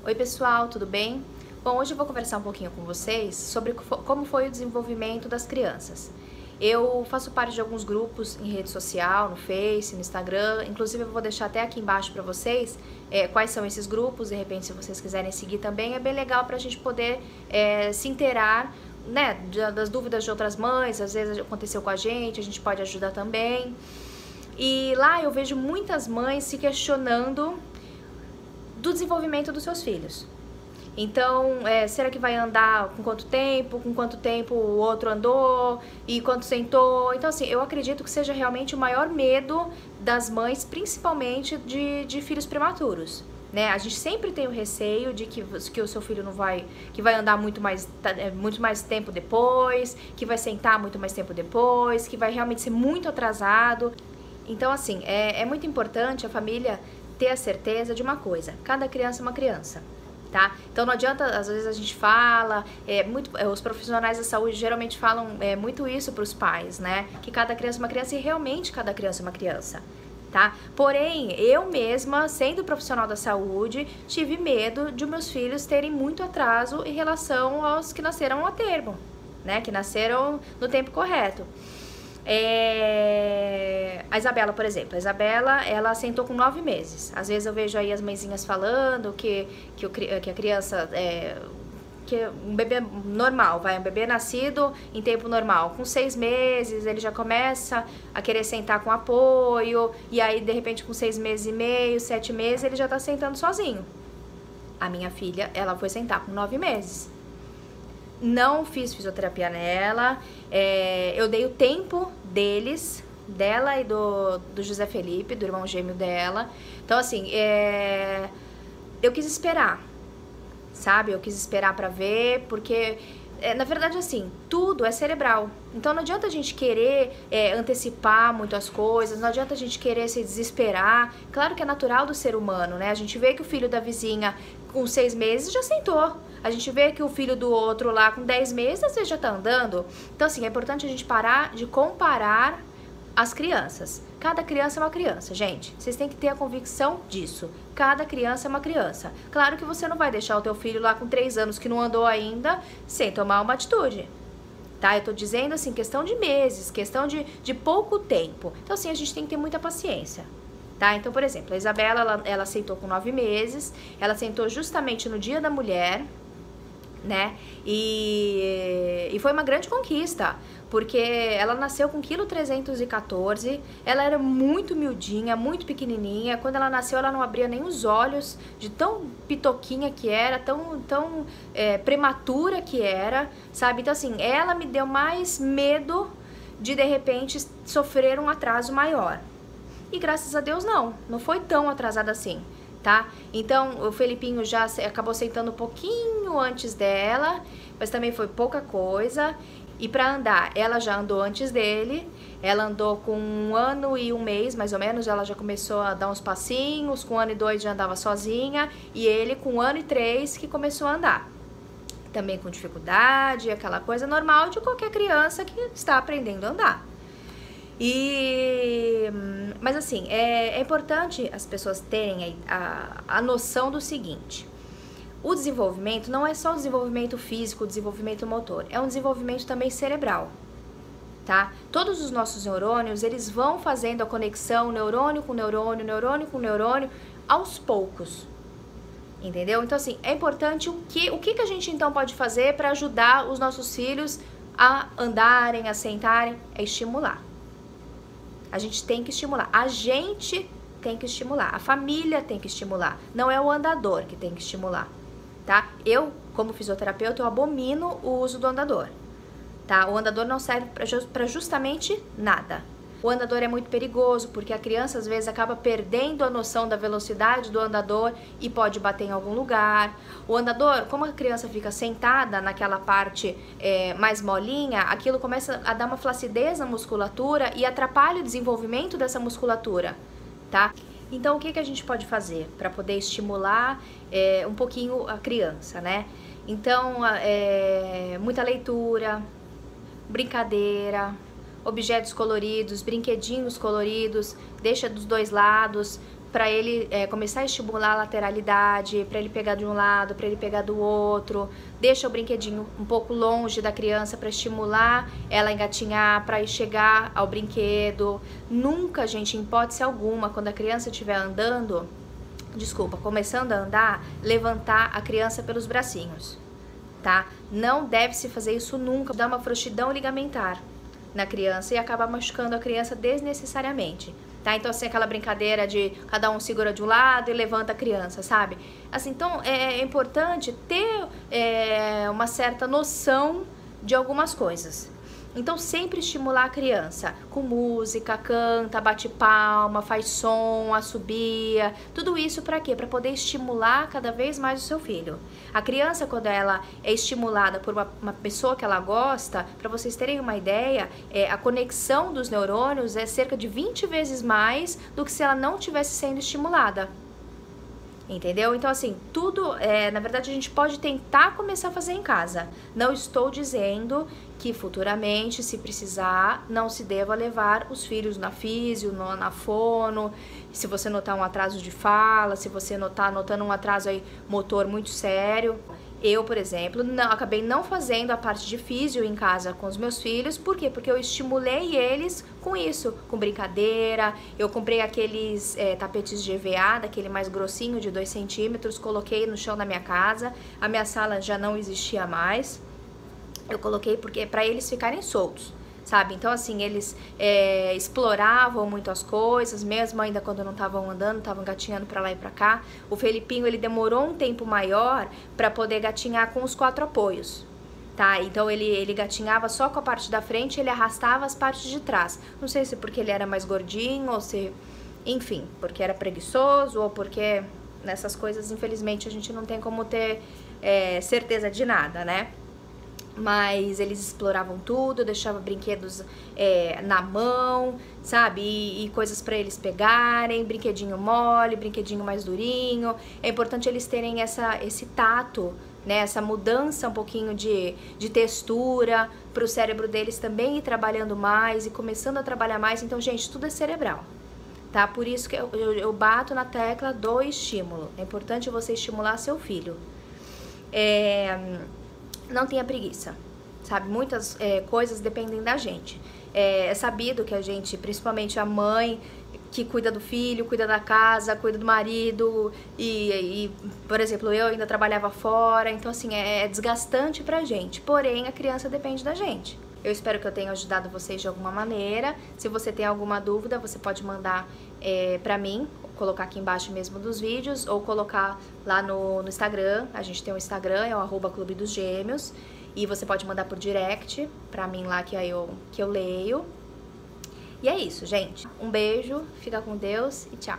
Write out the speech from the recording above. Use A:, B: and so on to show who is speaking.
A: Oi pessoal, tudo bem? Bom, hoje eu vou conversar um pouquinho com vocês sobre como foi o desenvolvimento das crianças. Eu faço parte de alguns grupos em rede social, no Face, no Instagram, inclusive eu vou deixar até aqui embaixo para vocês quais são esses grupos, de repente se vocês quiserem seguir também, é bem legal para a gente poder se inteirar, né, das dúvidas de outras mães, às vezes aconteceu com a gente pode ajudar também. E lá eu vejo muitas mães se questionando do desenvolvimento dos seus filhos. Então, será que vai andar com quanto tempo? Com quanto tempo o outro andou? E quanto sentou? Então, assim, eu acredito que seja realmente o maior medo das mães, principalmente de filhos prematuros, né? A gente sempre tem o receio de que o seu filho não vai, que vai andar muito mais tempo depois, que vai sentar muito mais tempo depois, que vai realmente ser muito atrasado. Então, assim, é muito importante a família ter a certeza de uma coisa: cada criança é uma criança, tá? Então não adianta, às vezes a gente fala, os profissionais da saúde geralmente falam muito isso para os pais, né? Que cada criança é uma criança, e realmente cada criança é uma criança, tá? Porém, eu mesma, sendo profissional da saúde, tive medo de meus filhos terem muito atraso em relação aos que nasceram a termo, né? Que nasceram no tempo correto. A Isabela, por exemplo, ela sentou com 9 meses. Às vezes eu vejo aí as mãezinhas falando que a criança que um bebê normal, um bebê nascido em tempo normal, com 6 meses ele já começa a querer sentar com apoio, e aí de repente com 6 meses e meio, 7 meses ele já tá sentando sozinho. A minha filha, ela foi sentar com 9 meses. Não fiz fisioterapia nela, eu dei o tempo dela e do José Felipe, do irmão gêmeo dela. Então, assim, eu quis esperar, sabe? Eu quis esperar pra ver, porque, na verdade, assim, tudo é cerebral. Então, não adianta a gente querer antecipar muito as coisas, não adianta a gente querer se desesperar. Claro que é natural do ser humano, né? A gente vê que o filho da vizinha com 6 meses já sentou. A gente vê que o filho do outro lá com 10 meses, às vezes já tá andando. Então, assim, é importante a gente parar de comparar as crianças. Cada criança é uma criança, gente. Vocês têm que ter a convicção disso. Cada criança é uma criança. Claro que você não vai deixar o teu filho lá com 3 anos que não andou ainda sem tomar uma atitude, tá? Eu tô dizendo, assim, questão de meses, questão de pouco tempo. Então, assim, a gente tem que ter muita paciência. Tá? Então, por exemplo, a Isabela, ela sentou com 9 meses, ela sentou justamente no Dia da Mulher, né? E foi uma grande conquista, porque ela nasceu com 1,314 kg, ela era muito miudinha, muito pequenininha. Quando ela nasceu, ela não abria nem os olhos, de tão pitoquinha que era, tão prematura que era, sabe? Então, assim, ela me deu mais medo de repente, sofrer um atraso maior. E graças a Deus não foi tão atrasada assim, tá? Então o Felipinho já acabou sentando um pouquinho antes dela, mas também foi pouca coisa. E pra andar, ela já andou antes dele, ela andou com 1 ano e 1 mês, mais ou menos, ela já começou a dar uns passinhos, com 1 ano e 2 já andava sozinha, e ele com 1 ano e 3 que começou a andar. Também com dificuldade, aquela coisa normal de qualquer criança que está aprendendo a andar. Mas assim, é importante as pessoas terem a noção do seguinte: o desenvolvimento não é só o desenvolvimento físico, o desenvolvimento motor, é um desenvolvimento também cerebral, tá? Todos os nossos neurônios, eles vão fazendo a conexão neurônio com neurônio, neurônio com neurônio, aos poucos, entendeu? Então, assim, é importante o que a gente então pode fazer para ajudar os nossos filhos a andarem, a sentarem? É estimular. A gente tem que estimular, a gente tem que estimular, a família tem que estimular, não é o andador que tem que estimular, tá? Eu, como fisioterapeuta, eu abomino o uso do andador, tá? O andador não serve para justamente nada. O andador é muito perigoso, porque a criança às vezes acaba perdendo a noção da velocidade do andador e pode bater em algum lugar. O andador, como a criança fica sentada naquela parte mais molinha, aquilo começa a dar uma flacidez na musculatura e atrapalha o desenvolvimento dessa musculatura, tá? Então, o que a gente pode fazer para poder estimular um pouquinho a criança, né? Então, muita leitura, brincadeira, objetos coloridos, brinquedinhos coloridos, deixa dos 2 lados, para ele começar a estimular a lateralidade, para ele pegar de um lado, para ele pegar do outro. Deixa o brinquedinho um pouco longe da criança para estimular ela a engatinhar, para ir chegar ao brinquedo. Nunca, gente, em hipótese alguma, quando a criança estiver andando, começando a andar, levantar a criança pelos bracinhos, tá? Não deve se fazer isso nunca, dá uma frouxidão ligamentar na criança e acaba machucando a criança desnecessariamente. Tá? Então, assim, aquela brincadeira de cada um segura de um lado e levanta a criança, sabe? Assim, então, é importante ter uma certa noção de algumas coisas. Então, sempre estimular a criança com música, canta, bate palma, faz som, assobia, tudo isso para quê? Para poder estimular cada vez mais o seu filho. A criança, quando ela é estimulada por uma pessoa que ela gosta, para vocês terem uma ideia, a conexão dos neurônios é cerca de 20 vezes mais do que se ela não tivesse sendo estimulada. Entendeu? Então, assim, tudo, na verdade, a gente pode tentar começar a fazer em casa. Não estou dizendo que futuramente, se precisar, não se deva levar os filhos na físio, na fono. Se você notar um atraso de fala, se você notando um atraso aí motor muito sério. Eu, por exemplo, acabei não fazendo a parte de físio em casa com os meus filhos. Por quê? Porque eu estimulei eles com isso, com brincadeira. Eu comprei aqueles tapetes de EVA, daquele mais grossinho de 2 centímetros, coloquei no chão da minha casa. A minha sala já não existia mais. Eu coloquei porque para eles ficarem soltos, sabe? Então, assim, eles exploravam muito as coisas, mesmo ainda quando não estavam andando, estavam gatinhando para lá e para cá. O Felipinho, ele demorou um tempo maior para poder gatinhar com os 4 apoios, tá? Então, ele gatinhava só com a parte da frente, ele arrastava as partes de trás. Não sei se porque ele era mais gordinho ou se, enfim, porque era preguiçoso ou porque nessas coisas, infelizmente, a gente não tem como ter certeza de nada, né? Mas eles exploravam tudo, deixava brinquedos na mão, sabe? E coisas para eles pegarem, brinquedinho mole, brinquedinho mais durinho. É importante eles terem esse tato, né? Essa mudança um pouquinho de textura, para o cérebro deles também ir trabalhando mais e começando a trabalhar mais. Então, gente, tudo é cerebral, tá? Por isso que eu bato na tecla do estímulo. É importante você estimular seu filho. Não tenha preguiça, sabe? Muitas coisas dependem da gente. É sabido que a gente, principalmente a mãe, que cuida do filho, cuida da casa, cuida do marido e por exemplo, eu ainda trabalhava fora, então assim, é desgastante pra gente, porém a criança depende da gente. Eu espero que eu tenha ajudado vocês de alguma maneira. Se você tem alguma dúvida, você pode mandar pra mim, colocar aqui embaixo mesmo dos vídeos, ou colocar lá no Instagram. A gente tem um Instagram, é o @Clube dos Gêmeos, e você pode mandar por direct pra mim lá que eu leio. E é isso, gente. Um beijo, fica com Deus e tchau!